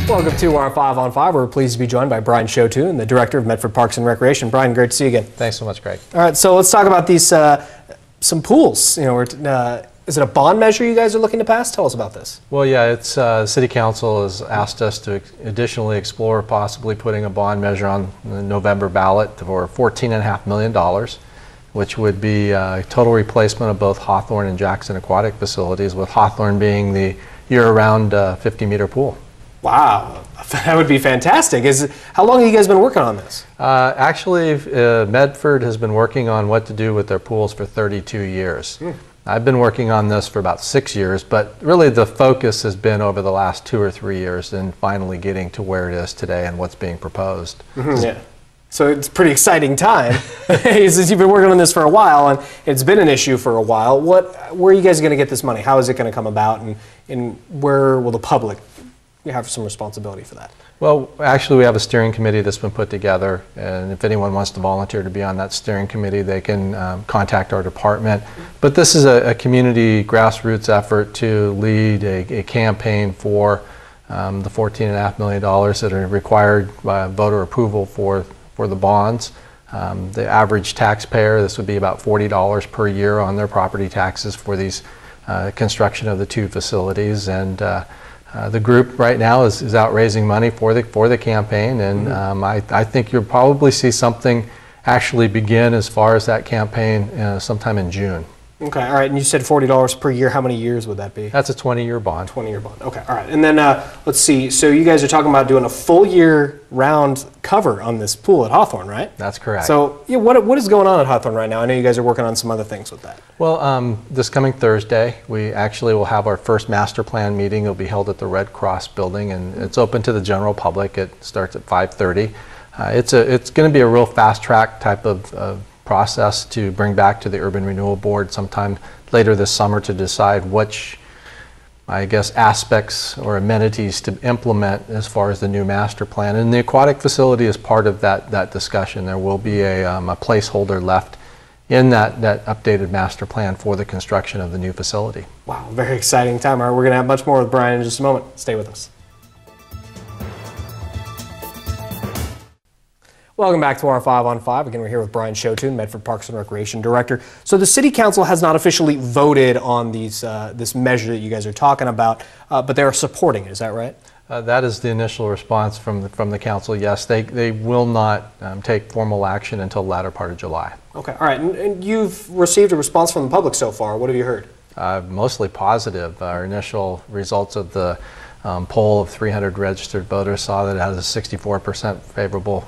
Welcome to our 5 on 5. We're pleased to be joined by Brian Sjothun, the Director of Medford Parks and Recreation. Brian, great to see you again. Thanks so much, Greg. All right, so let's talk about these some pools. You know, is it a bond measure you guys are looking to pass? Tell us about this. Well, yeah, it's City Council has asked us to additionally explore possibly putting a bond measure on the November ballot for $14.5 million, which would be a total replacement of both Hawthorne and Jackson aquatic facilities, with Hawthorne being the year-round 50-meter pool. Wow, that would be fantastic. How long have you guys been working on this? Actually, Medford has been working on what to do with their pools for 32 years. I've been working on this for about 6 years, but really the focus has been over the last 2 or 3 years and finally getting to where it is today and what's being proposed. Yeah. So it's a pretty exciting time. Since you've been working on this for a while and it's been an issue for a while, where are you guys going to get this money? How is it going to come about, and where will the public have some responsibility for that? Well, actually, we have a steering committee that's been put together, and if anyone wants to volunteer to be on that steering committee, they can contact our department. But this is a community grassroots effort to lead a campaign for the $14.5 million that are required by voter approval for the bonds. The average taxpayer, this would be about $40 per year on their property taxes for these construction of the 2 facilities, and the group right now is out raising money for the campaign, and I think you'll probably see something actually begin as far as that campaign sometime in June. Okay, all right, and you said $40 per year. How many years would that be? That's a 20-year bond. 20-year bond, okay, all right. And then let's see, so you guys are talking about doing a full year round cover on this pool at Hawthorne, right? That's correct. So yeah, what is going on at Hawthorne right now? I know you guys are working on some other things with that. Well, this coming Thursday, we actually will have our first master plan meeting. It'll be held at the Red Cross building, and it's open to the general public. It starts at 5:30. It's going to be a real fast track type of process to bring back to the Urban Renewal Board sometime later this summer to decide which, I guess, aspects or amenities to implement as far as the new master plan. And the aquatic facility is part of that discussion. There will be a placeholder left in that updated master plan for the construction of the new facility. Wow, very exciting time. All right, we're going to have much more with Brian in just a moment. Stay with us. Welcome back to our 5 on 5. Again, we're here with Brian Sjothun, Medford Parks and Recreation Director. So the City Council has not officially voted on this measure that you guys are talking about, but they are supporting it. Is that right? That is the initial response from the council. Yes, they will not take formal action until the latter part of July. Okay, all right. And you've received a response from the public so far. What have you heard? Mostly positive. Our initial results of the poll of 300 registered voters saw that it has a 64% favorable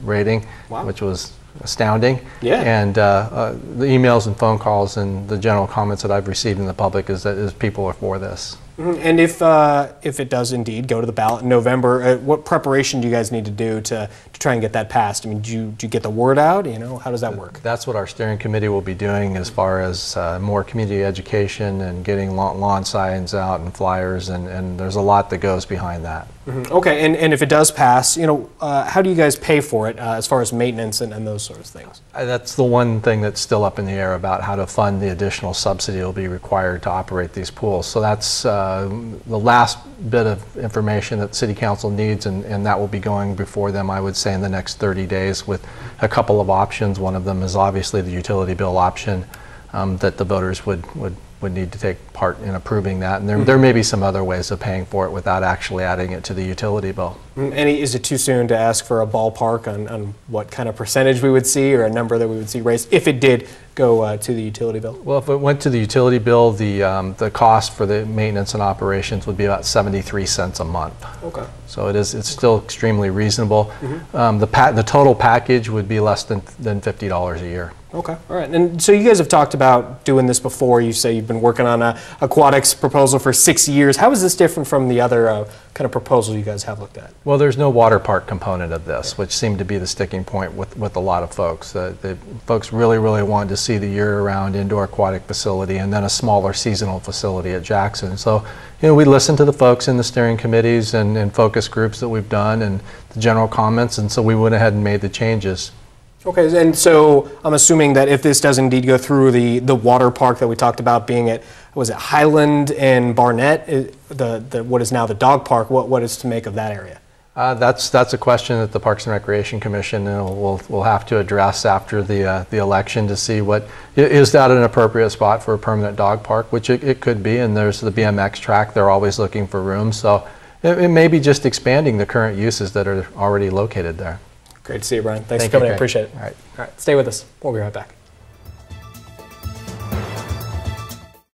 rating, wow, which was astounding. Yeah. And the emails and phone calls and the general comments that I've received in the public is that people are for this. And if it does indeed go to the ballot in November, what preparation do you guys need to do to try and get that passed? I mean, do you get the word out? You know, how does that work? That's what our steering committee will be doing, as far as more community education and getting lawn signs out and flyers, and there's a lot that goes behind that. Okay, and if it does pass, you know, how do you guys pay for it as far as maintenance and those sorts of things? That's the one thing that's still up in the air about how to fund the additional subsidy that will be required to operate these pools. So that's the last bit of information that City Council needs, and that will be going before them, I would say, in the next 30 days with a couple of options. One of them is obviously the utility bill option that the voters would need to take part in approving that, and there may be some other ways of paying for it without actually adding it to the utility bill. Is it too soon to ask for a ballpark on what kind of percentage we would see, or a number that we would see raised if it did go to the utility bill? Well, if it went to the utility bill, the cost for the maintenance and operations would be about 73 cents a month. Okay. So it's still extremely reasonable. The total package would be less than $50 a year. Okay, all right. And so you guys have talked about doing this before. You say you've been working on an aquatics proposal for 6 years. How is this different from the other kind of proposal you guys have looked at? Well, there's no water park component of this, which seemed to be the sticking point with a lot of folks. The folks really wanted to see the year-round indoor aquatic facility and then a smaller seasonal facility at Jackson. So, you know, we listened to the folks in the steering committees and focus groups that we've done and the general comments, and so we went ahead and made the changes. Okay, and so I'm assuming that if this does indeed go through, the water park that we talked about being at, was it Highland and Barnett, what is now the dog park, what is to make of that area? That's a question that the Parks and Recreation Commission will have to address after the election to see is that an appropriate spot for a permanent dog park, which it could be, and there's the BMX track, they're always looking for room, so it may be just expanding the current uses that are already located there. Great to see you, Brian. Thanks for coming in. Appreciate it. All right. Stay with us. We'll be right back.